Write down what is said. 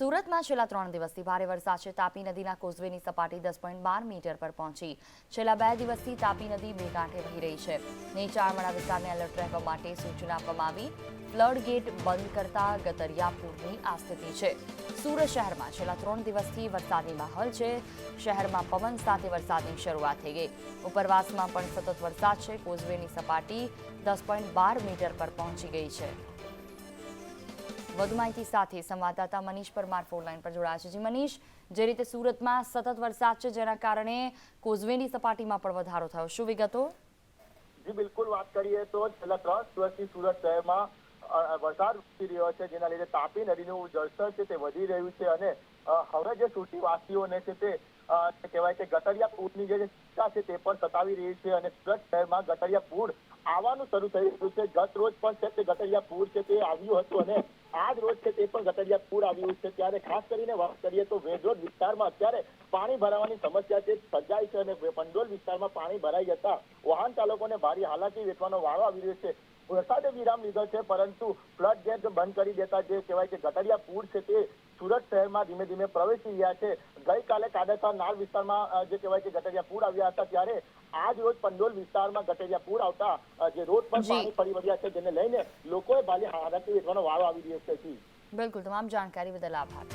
સુરતમાં છેલ્લા 3 દિવસથી ભારે વરસાદ છે। તાપી નદીના કોઝવેની સપાટી 10.12 મીટર પર પહોંચી। છેલ્લા 2 દિવસથી તાપી નદી બે કાંઠે વહી રહી છે। નીચાણવાળા વિસ્તારને એલર્ટ રહેવા માટે સૂચના આપવામાં આવી। ફ્લડ ગેટ બંધ કરતા ગતરિયા પૂરની આ સ્થિતિ છે। સુરત શહેરમાં છેલ્લા 3 દિવસથી વરસાદની માહોલ છે। શહેરમાં પવન સાથે વરસાદની શરૂઆત થઈ ગઈ। ઉપરવાસમાં પણ સતત વરસાદ છે। કોઝવેની સપાટી 10.12 મીટર પર પહોંચી ગઈ છે। વધુ માહિતી સાથે સંવાદદાતા મનીષ પરમાર ફોન લાઈન પર જોડાયા છે। જી મનીષ, જે રીતે સુરતમાં સતત વરસાદ છે જેના કારણે કોઝવેની સપાટીમાં પણ વધારો થયો, શું વિગતો? જી બિલકુલ, વાત કરીએ તો છેલ્લા 3 દિવસથી સુરત શહેરમાં વરસાદ વરસી રહ્યો છે, જેના લીધે તાપી નદીનું જળસ્તર છે તે વધી રહ્યું છે અને હવે જે સુરતીવાસીઓને છે તે કહેવાય કે ગટરિયા પૂરની જે ચિંતા છે તે પણ સતાવી રહી છે અને સુરત શહેરમાં ગટરિયા પૂર આવવાનું શરૂ થઈ રહ્યું છે। ગત રોજ પણ છે તે ગટરિયા પૂર છે તે આવ્યું હતું અને આજ રોજ છે તે પણ ગટરિયા પૂર આવ્યું છે। ત્યારે ખાસ કરીને વાત કરીએ તો વેડરોડ વિસ્તારમાં અત્યારે પાણી ભરાવાની સમસ્યા છે સર્જાઈ છે અને પંડોલ વિસ્તારમાં પાણી ભરાઈ જતા વાહન ચાલકોને ભારે હાલાકી વેઠવાનો વારો આવી રહ્યો છે। વરસાદે વિરામ લીધો છે, પરંતુ ફ્લડ ગેટ બંધ કરી દેતા જે કહેવાય કે ગટરિયા પૂર છે તે સુરત શહેરમાં ધીમે ધીમે પ્રવેશી રહ્યા છે। ગઈકાલે કાદેસર નાળ વિસ્તારમાં જે કહેવાય કે ગટરિયા પૂર આવ્યા હતા, ત્યારે આજ રોજ પંડોલ વિસ્તારમાં ગટરિયા પૂર આવતા જે રોડ પર પાણી ફરી વળ્યા છે, જેને લઈને લોકોએ ભારે હાલાકી વેઠવાનો વારો આવી રહ્યો છે। બિલકુલ, તમામ જાણકારી બદલ આભાર।